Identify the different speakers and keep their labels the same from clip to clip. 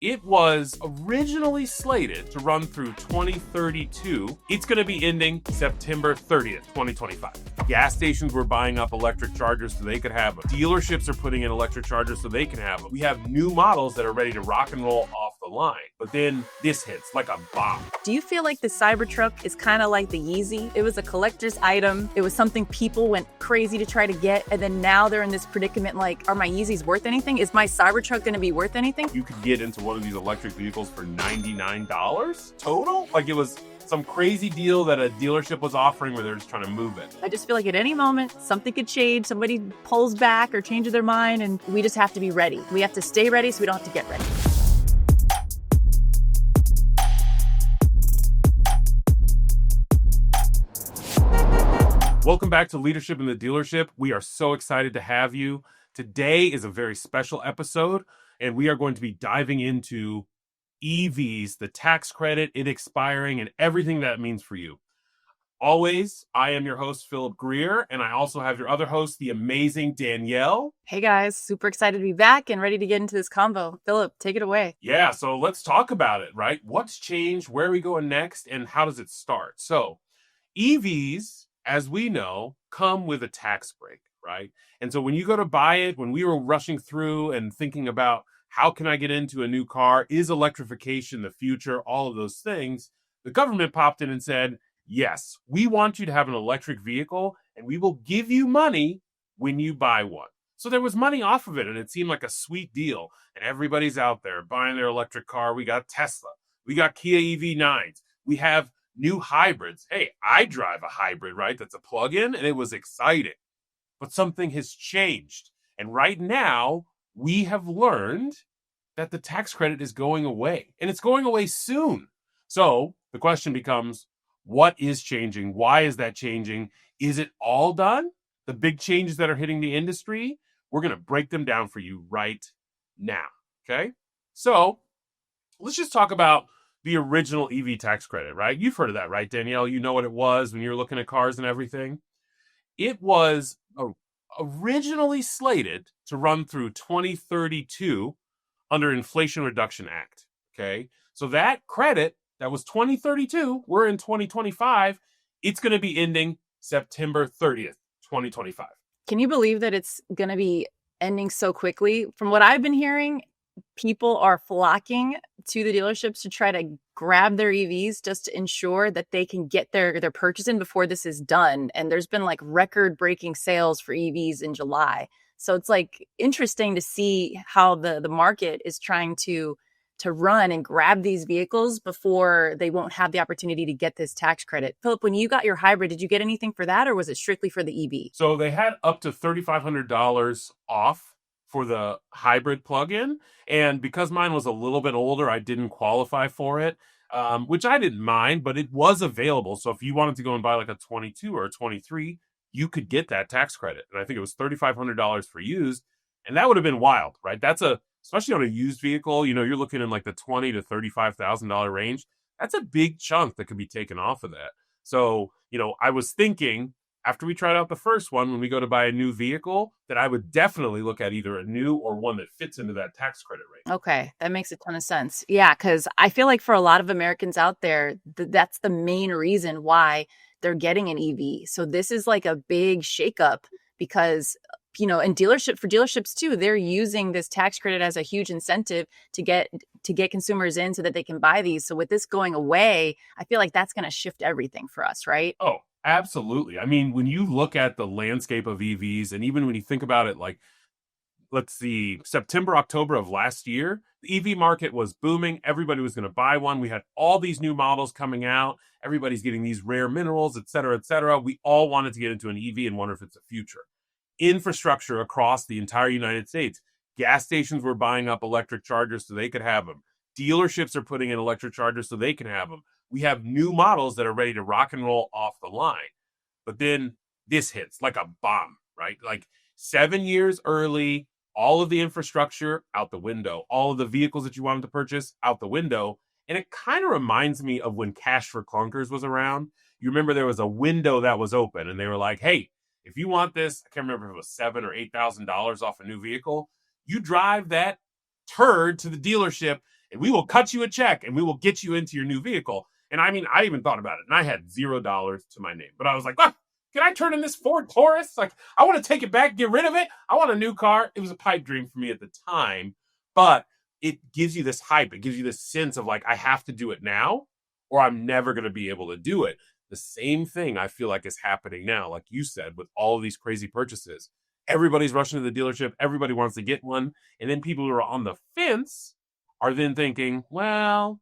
Speaker 1: It was originally slated to run through 2032. It's going to be ending September 30th, 2025. Gas stations were buying up electric chargers so they could have them. Dealerships are putting in electric chargers so they can have them. We have new models that are ready to rock and roll off the line. But then this hits like a bomb.
Speaker 2: Do you feel like the Cybertruck is kind of like the Yeezy? It was a collector's item. It was something people went crazy to try to get. And then now they're in this predicament like, are my Yeezys worth anything? Is my Cybertruck going to be worth anything?
Speaker 1: You could get into one of these electric vehicles for $99 total. Like it was some crazy deal that a dealership was offering where they're just trying to move it.
Speaker 2: I just feel like at any moment, something could change. Somebody pulls back or changes their mind, and we just have to be ready. We have to stay ready so we don't have to get ready.
Speaker 1: Welcome back to Leadership in the Dealership. We are so excited to have you. Today is a very special episode, and we are going to be diving into EVs, the tax credit, it expiring, and everything that means for you. Always, I am your host, Philip Greer, and I also have your other host, the amazing Danielle.
Speaker 2: Hey guys, super excited to be back and ready to get into this convo. Philip, take it away.
Speaker 1: Yeah, so let's talk about it, right? What's changed? Where are we going next? And how does it start? So EVs, as we know, come with a tax break, right? And so when you go to buy it, when we were rushing through and thinking about how can I get into a new car? Is electrification the future? All of those things. The government popped in and said, yes, we want you to have an electric vehicle and we will give you money when you buy one. So there was money off of it and it seemed like a sweet deal. And everybody's out there buying their electric car. We got Tesla. We got Kia EV9s. We have new hybrids. Hey, I drive a hybrid, right? That's a plug-in, and it was exciting. But something has changed. And right now, we have learned that the tax credit is going away, and it's going away soon. So the question becomes, what is changing? Why is that changing? Is it all done? The big changes that are hitting the industry, we're going to break them down for you right now, okay? So let's just talk about the original EV tax credit, right? You've heard of that, right, Danielle? You know what it was when you were looking at cars and everything. It was originally slated to run through 2032 under Inflation Reduction Act, okay? So that credit, that was 2032, we're in 2025, it's going to be ending September 30th, 2025.
Speaker 2: Can you believe that it's going to be ending so quickly? From what I've been hearing, people are flocking to the dealerships to try to grab their EVs just to ensure that they can get their purchase in before this is done. And there's been like record-breaking sales for EVs in July. So it's like interesting to see how the market is trying to run and grab these vehicles before they won't have the opportunity to get this tax credit. Philip, when you got your hybrid, did you get anything for that or was it strictly for the EV?
Speaker 1: So they had up to $3,500 off for the hybrid plug-in. And because mine was a little bit older, I didn't qualify for it, which I didn't mind, but it was available. So if you wanted to go and buy like a 22 or a 23, you could get that tax credit. And I think it was $3,500 for used. And that would have been wild, right? Especially on a used vehicle, you're looking in like the $20,000 to $35,000 range. That's a big chunk that could be taken off of that. So, I was thinking, after we tried out the first one, when we go to buy a new vehicle, that I would definitely look at either a new or one that fits into that tax credit rate.
Speaker 2: Okay, that makes a ton of sense. Yeah, because I feel like for a lot of Americans out there, that's the main reason why they're getting an EV. So this is like a big shakeup because, and dealerships too, they're using this tax credit as a huge incentive to get consumers in so that they can buy these. So with this going away, I feel like that's going to shift everything for us, right?
Speaker 1: Oh, absolutely. I mean, when you look at the landscape of EVs, and even when you think about it, like, let's see, September, October of last year, the EV market was booming. Everybody was going to buy one. We had all these new models coming out. Everybody's getting these rare minerals, et cetera, et cetera. We all wanted to get into an EV and wonder if it's a future. Infrastructure across the entire United States. Gas stations were buying up electric chargers so they could have them. Dealerships are putting in electric chargers so they can have them. We have new models that are ready to rock and roll off the line. But then this hits like a bomb, right? Like 7 years early, all of the infrastructure out the window, all of the vehicles that you wanted to purchase out the window. And it kind of reminds me of when Cash for Clunkers was around. You remember there was a window that was open and they were like, hey, if you want this, I can't remember if it was $7,000 or $8,000 off a new vehicle, you drive that turd to the dealership and we will cut you a check and we will get you into your new vehicle. And I mean, I even thought about it, and I had $0 to my name, but I was like, ah, can I turn in this Ford Taurus? Like, I want to take it back, get rid of it. I want a new car. It was a pipe dream for me at the time, but it gives you this hype. It gives you this sense of like, I have to do it now or I'm never going to be able to do it. The same thing I feel like is happening now, like you said, with all of these crazy purchases. Everybody's rushing to the dealership. Everybody wants to get one. And then people who are on the fence are then thinking, well,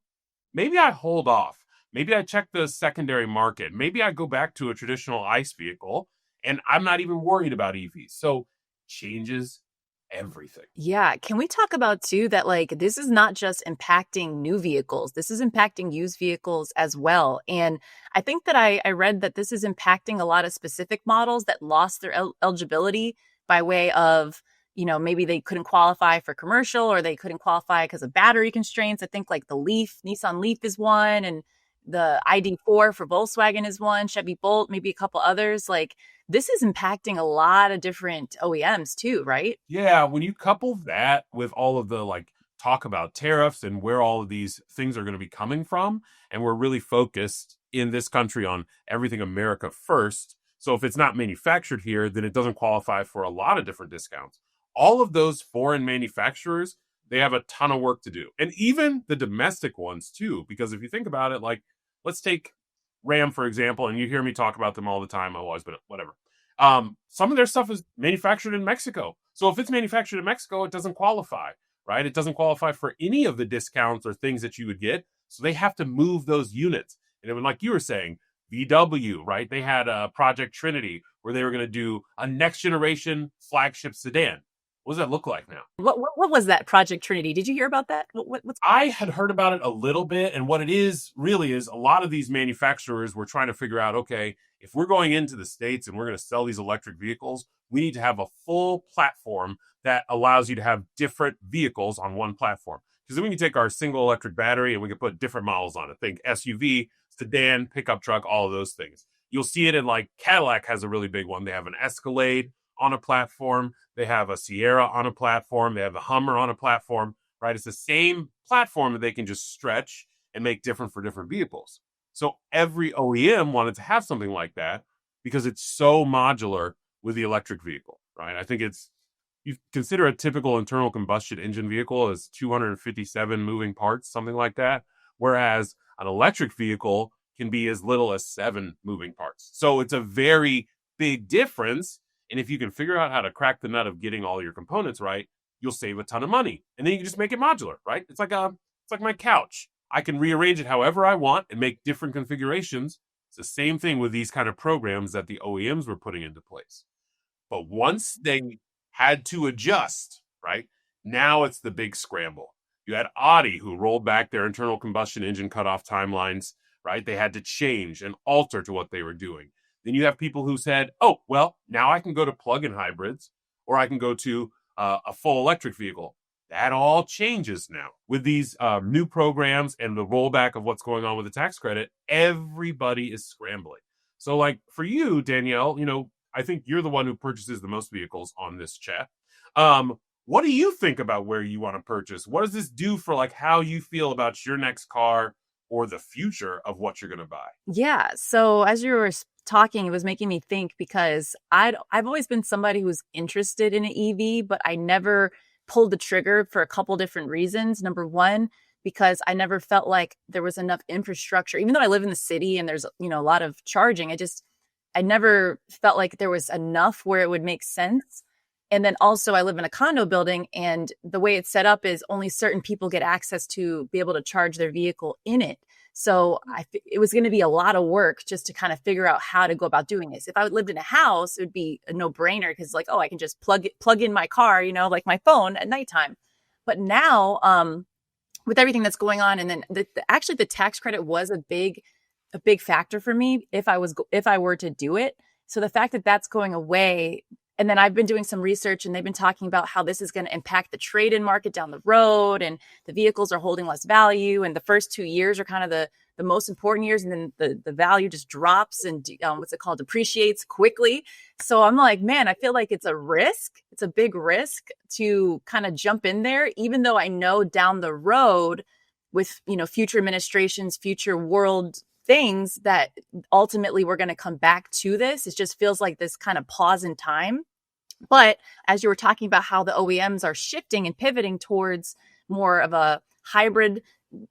Speaker 1: maybe I hold off. Maybe I check the secondary market. Maybe I go back to a traditional ICE vehicle and I'm not even worried about EVs. So changes everything.
Speaker 2: Yeah. Can we talk about too that like this is not just impacting new vehicles, this is impacting used vehicles as well. And I think that I read that this is impacting a lot of specific models that lost their eligibility by way of, maybe they couldn't qualify for commercial or they couldn't qualify because of battery constraints. I think like the Nissan Leaf is one, and the ID4 for Volkswagen is one, Chevy Bolt, maybe a couple others. Like this is impacting a lot of different OEMs too, right?
Speaker 1: Yeah, when you couple that with all of the like talk about tariffs and where all of these things are going to be coming from, and we're really focused in this country on everything America first. So if it's not manufactured here, then it doesn't qualify for a lot of different discounts. All of those foreign manufacturers, they have a ton of work to do. And even the domestic ones too, because if you think about it, like let's take Ram, for example, and you hear me talk about them all the time. I've always been, whatever. Some of their stuff is manufactured in Mexico. So if it's manufactured in Mexico, it doesn't qualify, right? It doesn't qualify for any of the discounts or things that you would get. So they have to move those units. And then, like you were saying, VW, right? They had a Project Trinity where they were going to do a next generation flagship sedan. What does that look like now?
Speaker 2: What was that Project Trinity? Did you hear about that? What's
Speaker 1: I had heard about it a little bit, and what it is really is a lot of these manufacturers were trying to figure out, okay, if we're going into the States and we're going to sell these electric vehicles, we need to have a full platform that allows you to have different vehicles on one platform. Because then we can take our single electric battery and we can put different models on it. Think SUV, sedan, pickup truck, all of those things. You'll see it in like Cadillac has a really big one. They have an Escalade on a platform. They have a Sierra on a platform. They have a Hummer on a platform, right? It's the same platform that they can just stretch and make different for different vehicles. So every OEM wanted to have something like that because it's so modular with the electric vehicle, right? I think you consider a typical internal combustion engine vehicle as 257 moving parts, something like that. Whereas an electric vehicle can be as little as 7 moving parts. So it's a very big difference. And if you can figure out how to crack the nut of getting all your components right, you'll save a ton of money. And then you can just make it modular, right? It's like my couch. I can rearrange it however I want and make different configurations. It's the same thing with these kind of programs that the OEMs were putting into place. But once they had to adjust, right? Now it's the big scramble. You had Audi who rolled back their internal combustion engine cutoff timelines, right? They had to change and alter to what they were doing. Then you have people who said, oh, well, now I can go to plug-in hybrids or I can go to a full electric vehicle. That all changes now. With these new programs and the rollback of what's going on with the tax credit, everybody is scrambling. So like for you, Danielle, I think you're the one who purchases the most vehicles on this chat. What do you think about where you want to purchase? What does this do for like how you feel about your next car or the future of what you're going to buy?
Speaker 2: Yeah. So as you were talking, it was making me think because I've always been somebody who's interested in an EV, but I never pulled the trigger for a couple different reasons. Number one, because I never felt like there was enough infrastructure, even though I live in the city and there's, a lot of charging. I never felt like there was enough where it would make sense. And then also I live in a condo building and the way it's set up is only certain people get access to be able to charge their vehicle in it. So it was going to be a lot of work just to kind of figure out how to go about doing this. If I lived in a house, it would be a no-brainer because like, oh, I can just plug in my car, like my phone at nighttime. But now with everything that's going on, and then actually the tax credit was a big factor for me if I were to do it. So the fact that that's going away, and then I've been doing some research and they've been talking about how this is going to impact the trade-in market down the road and the vehicles are holding less value. And the first 2 years are kind of the most important years. And then the value just drops and depreciates quickly. So I'm like, man, I feel like it's a risk. It's a big risk to kind of jump in there, even though I know down the road, with, future administrations, future world things, that ultimately we're going to come back to this. It just feels like this kind of pause in time. But as you were talking about how the OEMs are shifting and pivoting towards more of a hybrid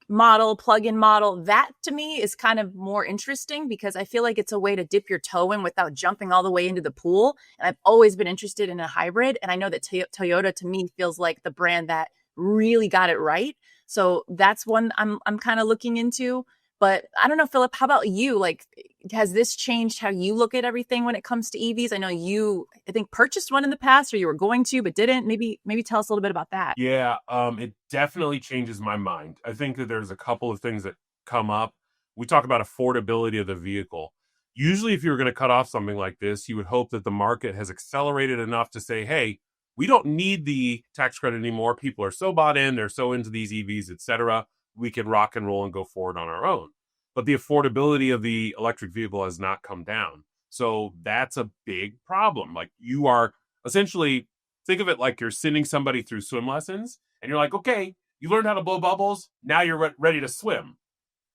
Speaker 2: model, plug-in model, that to me is kind of more interesting, because I feel like it's a way to dip your toe in without jumping all the way into the pool. And I've always been interested in a hybrid. And I know that Toyota to me feels like the brand that really got it right. So that's one I'm kind of looking into. But I don't know, Philip, how about you? Like, has this changed how you look at everything when it comes to EVs? I know I think purchased one in the past, or you were going to, but didn't. Maybe tell us a little bit about that.
Speaker 1: Yeah, it definitely changes my mind. I think that there's a couple of things that come up. We talk about affordability of the vehicle. Usually, if you were going to cut off something like this, you would hope that the market has accelerated enough to say, hey, we don't need the tax credit anymore. People are so bought in, they're so into these EVs, etc. We can rock and roll and go forward on our own. But the affordability of the electric vehicle has not come down. So that's a big problem. Like, you are essentially, think of it like you're sending somebody through swim lessons, and you're like, okay, you learned how to blow bubbles. Now you're ready to swim.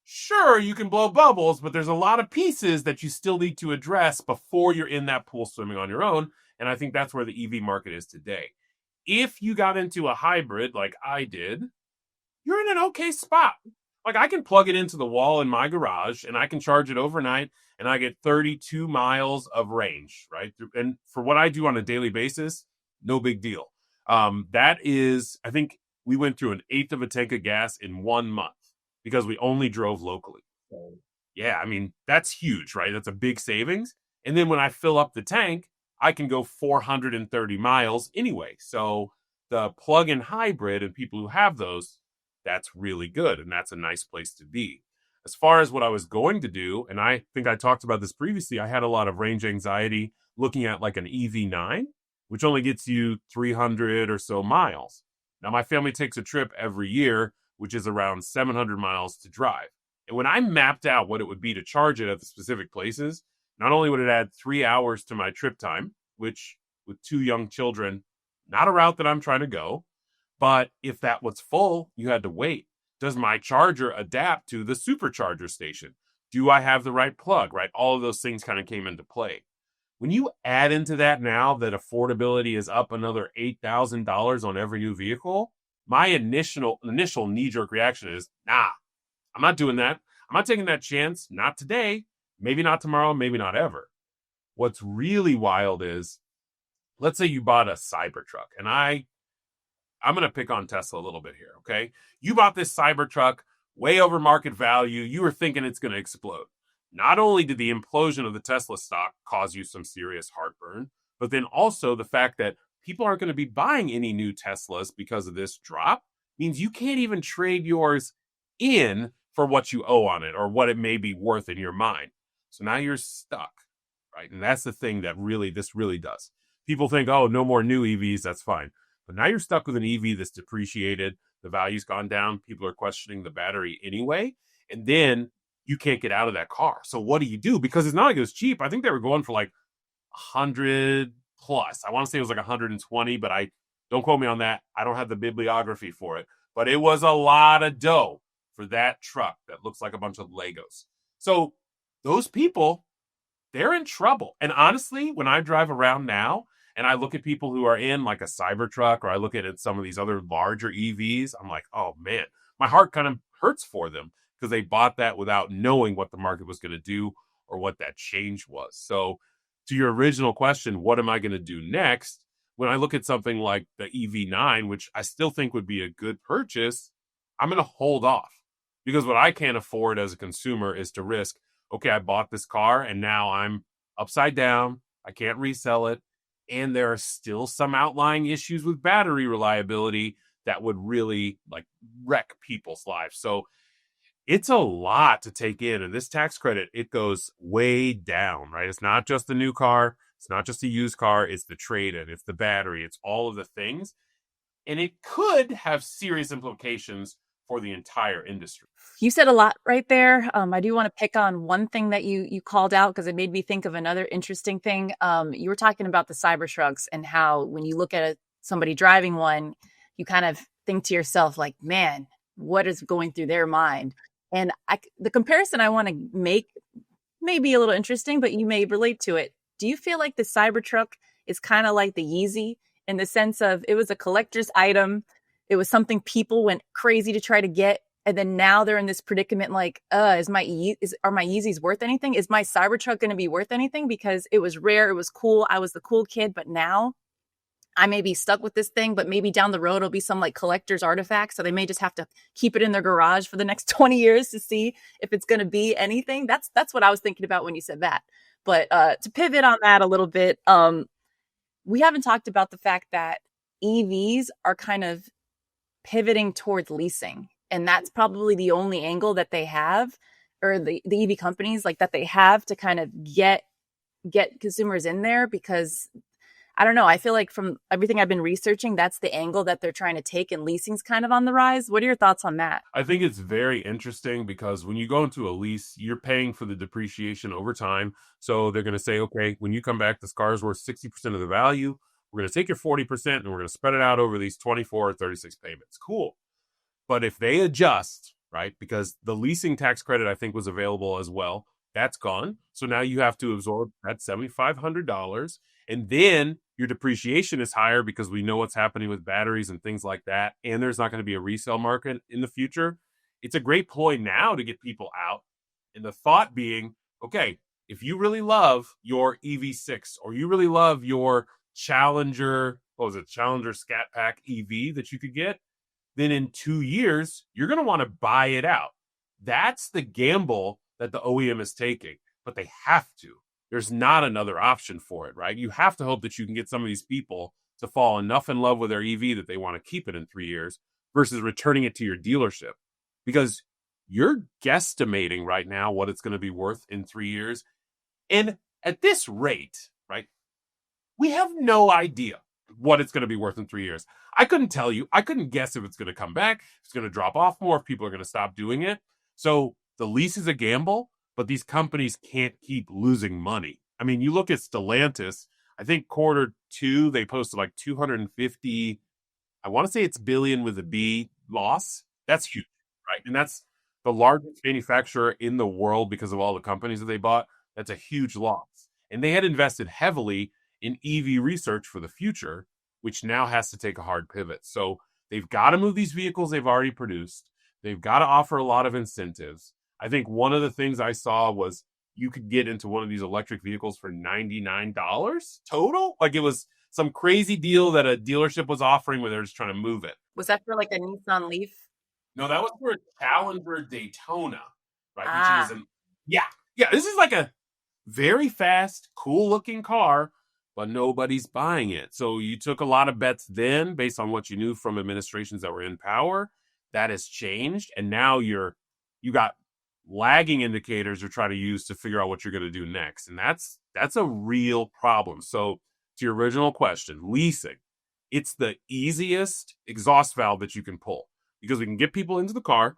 Speaker 1: Sure, you can blow bubbles, but there's a lot of pieces that you still need to address before you're in that pool swimming on your own. And I think that's where the EV market is today. If you got into a hybrid like I did, you're in an okay spot. Like, I can plug it into the wall in my garage and I can charge it overnight, and I get 32 miles of range, right? And for what I do on a daily basis, no big deal. That is, I think we went through an eighth of a tank of gas in 1 month because we only drove locally. So, yeah, I mean, that's huge, right? That's a big savings. And then when I fill up the tank, I can go 430 miles anyway. So the plug-in hybrid and people who have those, that's really good. And that's a nice place to be. As far as what I was going to do, and I think I talked about this previously, I had a lot of range anxiety looking at like an EV9, which only gets you 300 or so miles. Now, my family takes a trip every year, which is around 700 miles to drive. And when I mapped out what it would be to charge it at the specific places, not only would it add 3 hours to my trip time, which with two young children, not a route that I'm trying to go, but if that was full, you had to wait. Does my charger adapt to the supercharger station? Do I have the right plug, right? All of those things kind of came into play. When you add into that now that affordability is up another $8,000 on every new vehicle, my initial knee-jerk reaction is, nah, I'm not doing that. I'm not taking that chance. Not today. Maybe not tomorrow. Maybe not ever. What's really wild is, let's say you bought a Cybertruck, and I'm going to pick on Tesla a little bit here, okay? You bought this Cybertruck way over market value. You were thinking it's going to explode. Not only did the implosion of the Tesla stock cause you some serious heartburn, but then also the fact that people aren't going to be buying any new Teslas because of this drop means you can't even trade yours in for what you owe on it or what it may be worth in your mind. So now you're stuck, right? And that's the thing that this really does. People think, oh, no more new EVs, that's fine. But now you're stuck with an EV that's depreciated. The value's gone down. People are questioning the battery anyway. And then you can't get out of that car. So what do you do? Because it's not like it was cheap. I think they were going for like 100 plus. I want to say it was like 120, but don't quote me on that. I don't have the bibliography for it. But it was a lot of dough for that truck that looks like a bunch of Legos. So those people, they're in trouble. And honestly, when I drive around now, and I look at people who are in like a Cybertruck, or I look at some of these other larger EVs, I'm like, oh man, my heart kind of hurts for them because they bought that without knowing what the market was going to do or what that change was. So to your original question, what am I going to do next? When I look at something like the EV9, which I still think would be a good purchase, I'm going to hold off, because what I can't afford as a consumer is to risk, okay, I bought this car and now I'm upside down. I can't resell it. And there are still some outlying issues with battery reliability that would really like wreck people's lives. So it's a lot to take in. And this tax credit, it goes way down, right? It's not just the new car. It's not just a used car. It's the trade-in. It's the battery. It's all of the things. And it could have serious implications for the entire industry.
Speaker 2: You said a lot right there. I do want to pick on one thing that you called out, because it made me think of another interesting thing. You were talking about the Cybertrucks and how when you look at somebody driving one, you kind of think to yourself like, man, what is going through their mind. And the comparison I want to make may be a little interesting, but you may relate to it. Do you feel like the Cybertruck is kind of like the Yeezy in the sense of it was a collector's item? It was something people went crazy to try to get. And then now they're in this predicament like, are my Yeezys worth anything? Is my Cybertruck going to be worth anything? Because it was rare, it was cool, I was the cool kid, but now I may be stuck with this thing, but maybe down the road it'll be some like collector's artifact. So they may just have to keep it in their garage for the next 20 years to see if it's going to be anything. That's what I was thinking about when you said that. But to pivot on that a little bit, we haven't talked about the fact that EVs are kind of pivoting towards leasing. And that's probably the only angle that they have, or the EV companies like that they have to kind of get consumers in there, because I don't know. I feel like from everything I've been researching, that's the angle that they're trying to take, and leasing's kind of on the rise. What are your thoughts on that?
Speaker 1: I think it's very interesting because when you go into a lease, you're paying for the depreciation over time. So they're going to say, okay, when you come back, this car is worth 60% of the value. We're going to take your 40% and we're going to spread it out over these 24 or 36 payments. Cool. But if they adjust, right, because the leasing tax credit, I think, was available as well, that's gone. So now you have to absorb that $7,500. And then your depreciation is higher because we know what's happening with batteries and things like that. And there's not going to be a resale market in the future. It's a great ploy now to get people out. And the thought being, okay, if you really love your EV6 or you really love your Challenger, what was it, Challenger Scat Pack EV that you could get, then in 2 years, you're going to want to buy it out. That's the gamble that the OEM is taking, but they have to. There's not another option for it, right? You have to hope that you can get some of these people to fall enough in love with their EV that they want to keep it in 3 years versus returning it to your dealership, because you're guesstimating right now what it's going to be worth in 3 years. And at this rate, right, we have no idea what it's going to be worth in 3 years. I couldn't tell you. I couldn't guess if it's going to come back, if it's going to drop off more, if people are going to stop doing it. So the lease is a gamble, but these companies can't keep losing money. I mean, you look at Stellantis, I think Q2, they posted like 250, I want to say it's billion with a B loss. That's huge, right? And that's the largest manufacturer in the world because of all the companies that they bought. That's a huge loss. And they had invested heavily in EV research for the future, which now has to take a hard pivot. So they've got to move these vehicles they've already produced. They've got to offer a lot of incentives. I think one of the things I saw was you could get into one of these electric vehicles for $99 total. Like it was some crazy deal that a dealership was offering where they're just trying to move it.
Speaker 2: Was that for like a Nissan Leaf?
Speaker 1: No, that was for a Challenger Daytona, right? Which is
Speaker 2: Ah,
Speaker 1: yeah. This is like a very fast, cool looking car, but nobody's buying it. So you took a lot of bets then based on what you knew from administrations that were in power. That has changed, and now you got lagging indicators you're trying to use to figure out what you're going to do next, and that's a real problem. So to your original question, leasing, it's the easiest exhaust valve that you can pull because we can get people into the car,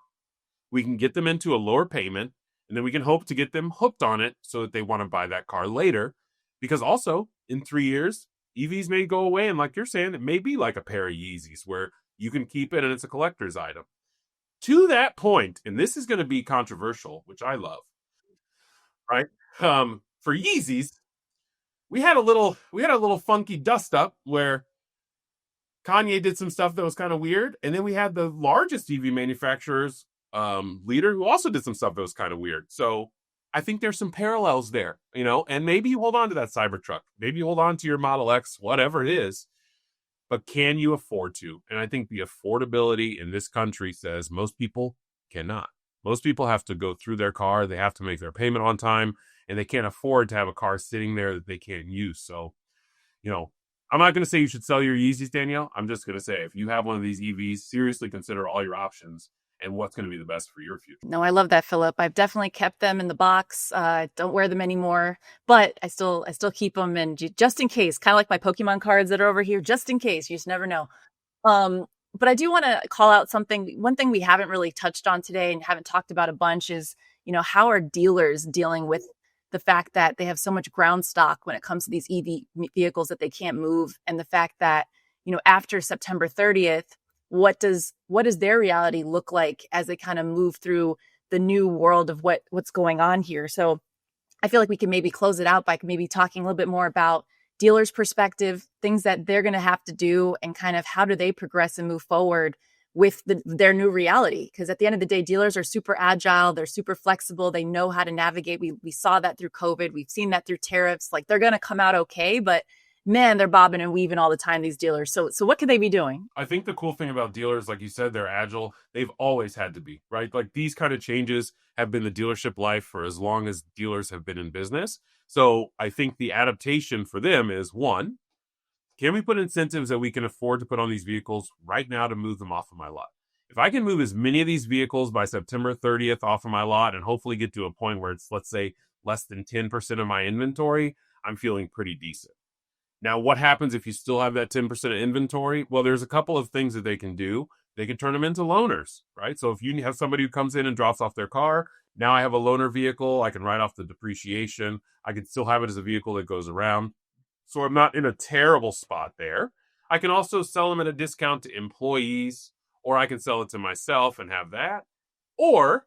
Speaker 1: we can get them into a lower payment, and then we can hope to get them hooked on it so that they want to buy that car later. Because also in 3 years, EVs may go away, and like you're saying, it may be like a pair of Yeezys where you can keep it and it's a collector's item. To that point, and this is going to be controversial, which I love, right? For Yeezys, we had a little funky dust up where Kanye did some stuff that was kind of weird, and then we had the largest EV manufacturer's leader who also did some stuff that was kind of weird. So I think there's some parallels there, and maybe you hold on to that Cybertruck, maybe you hold on to your Model X, whatever it is, but can you afford to? And I think the affordability in this country says most people cannot. Most people have to go through their car, they have to make their payment on time, and they can't afford to have a car sitting there that they can't use. So, I'm not going to say you should sell your Yeezys, Danielle. I'm just going to say if you have one of these EVs, seriously consider all your options and what's going to be the best for your future.
Speaker 2: no, I love that, Philip. I've definitely kept them in the box. Don't wear them anymore, but I still keep them, and just in case, kind of like my Pokemon cards that are over here, just in case. You just never know. But I do want to call out something. One thing we haven't really touched on today and haven't talked about a bunch is, how are dealers dealing with the fact that they have so much ground stock when it comes to these EV vehicles that they can't move, and the fact that, after September 30th, what does their reality look like as they kind of move through the new world of what's going on here. So I feel like we can maybe close it out by maybe talking a little bit more about dealers' perspective, things that they're going to have to do, and kind of how do they progress and move forward with their new reality. Because at the end of the day, dealers are super agile. They're super flexible. They know how to navigate. We saw that through COVID. We've seen that through tariffs. Like, they're going to come out okay, but man, they're bobbing and weaving all the time, these dealers. So what could they be doing?
Speaker 1: I think the cool thing about dealers, like you said, they're agile. They've always had to be, right? Like, these kind of changes have been the dealership life for as long as dealers have been in business. So I think the adaptation for them is, one, can we put incentives that we can afford to put on these vehicles right now to move them off of my lot? If I can move as many of these vehicles by September 30th off of my lot and hopefully get to a point where it's, let's say, less than 10% of my inventory, I'm feeling pretty decent. Now, what happens if you still have that 10% of inventory? Well, there's a couple of things that they can do. They can turn them into loaners, right? So if you have somebody who comes in and drops off their car, now I have a loaner vehicle. I can write off the depreciation. I can still have it as a vehicle that goes around. So I'm not in a terrible spot there. I can also sell them at a discount to employees, or I can sell it to myself and have that. Or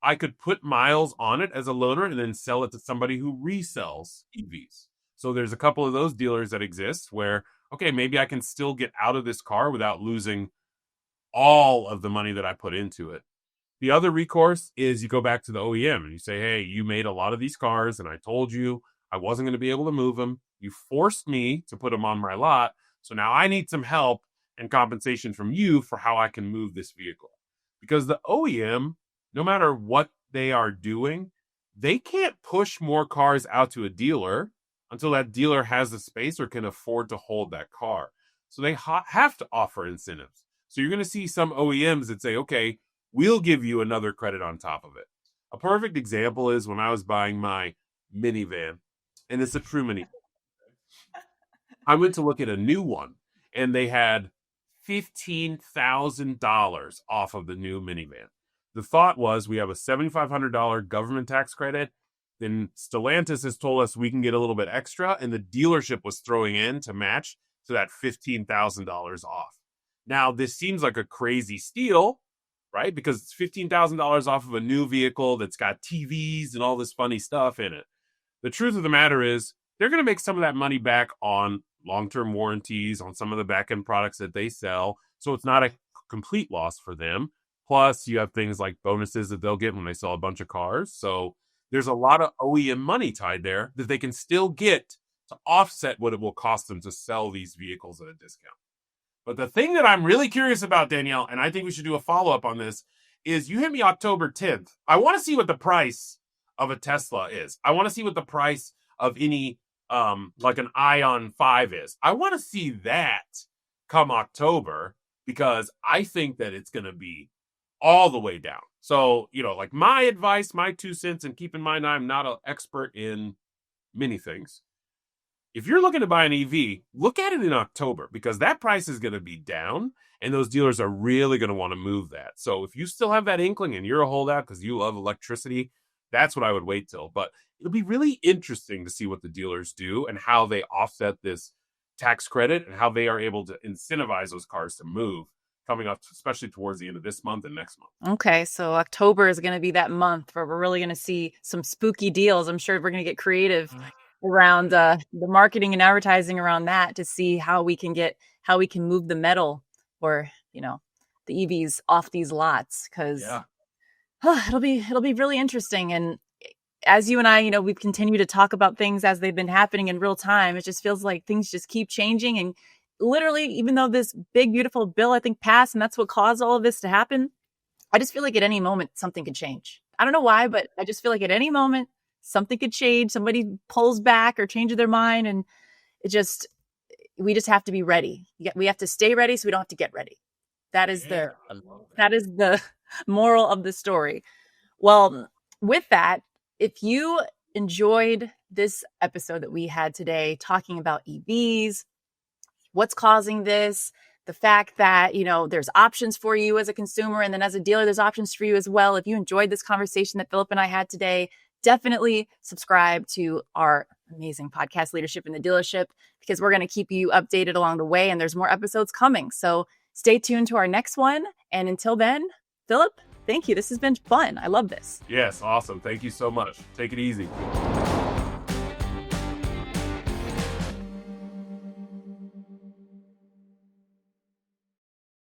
Speaker 1: I could put miles on it as a loaner and then sell it to somebody who resells EVs. So there's a couple of those dealers that exist where, okay, maybe I can still get out of this car without losing all of the money that I put into it. The other recourse is you go back to the OEM and you say, hey, you made a lot of these cars and I told you I wasn't going to be able to move them. You forced me to put them on my lot. So now I need some help and compensation from you for how I can move this vehicle. Because the OEM, no matter what they are doing, they can't push more cars out to a dealer until that dealer has the space or can afford to hold that car. So they have to offer incentives. So you're going to see some OEMs that say, okay, we'll give you another credit on top of it. A perfect example is when I was buying my minivan, and it's a true mini. I went to look at a new one, and they had $15,000 off of the new minivan. The thought was, we have a $7,500 government tax credit. Then Stellantis has told us we can get a little bit extra, and the dealership was throwing in to match to that $15,000 off. Now, this seems like a crazy steal, right? Because it's $15,000 off of a new vehicle that's got TVs and all this funny stuff in it. The truth of the matter is, they're going to make some of that money back on long-term warranties, on some of the back-end products that they sell. So it's not a complete loss for them. Plus, you have things like bonuses that they'll get when they sell a bunch of cars. So there's a lot of OEM money tied there that they can still get to offset what it will cost them to sell these vehicles at a discount. But the thing that I'm really curious about, Danielle, and I think we should do a follow-up on this, is you hit me October 10th. I want to see what the price of a Tesla is. I want to see what the price of any like an Ion 5 is. I want to see that come October, because I think that it's going to be all the way down. So, like, my advice, my 2 cents, and keep in mind, I'm not an expert in many things. If you're looking to buy an EV, look at it in October, because that price is going to be down and those dealers are really going to want to move that. So if you still have that inkling and you're a holdout because you love electricity, that's what I would wait till. But it'll be really interesting to see what the dealers do and how they offset this tax credit and how they are able to incentivize those cars to move coming up, especially towards the end of this month and next month.
Speaker 2: Okay, so October is going to be that month where we're really going to see some spooky deals. I'm sure we're going to get creative around the marketing and advertising around that to see how we can move the metal, or the EVs off these lots, because it'll be really interesting. And as you and I, we've continued to talk about things as they've been happening in real time. It just feels like things just keep changing. And literally, even though this big, beautiful bill, I think, passed, and that's what caused all of this to happen, I just feel like at any moment, something could change. I don't know why, but I just feel like at any moment, something could change. Somebody pulls back or changes their mind. And we just have to be ready. We have to stay ready so we don't have to get ready. That is the moral of the story. Well, with that, if you enjoyed this episode that we had today talking about EVs, what's causing this, the fact that, there's options for you as a consumer, and then as a dealer, there's options for you as well. If you enjoyed this conversation that Phillip and I had today, definitely subscribe to our amazing podcast, Leadership in the Dealership, because we're going to keep you updated along the way, and there's more episodes coming. So stay tuned to our next one. And until then, Philip, thank you. This has been fun. I love this.
Speaker 1: Yes, awesome. Thank you so much. Take it easy.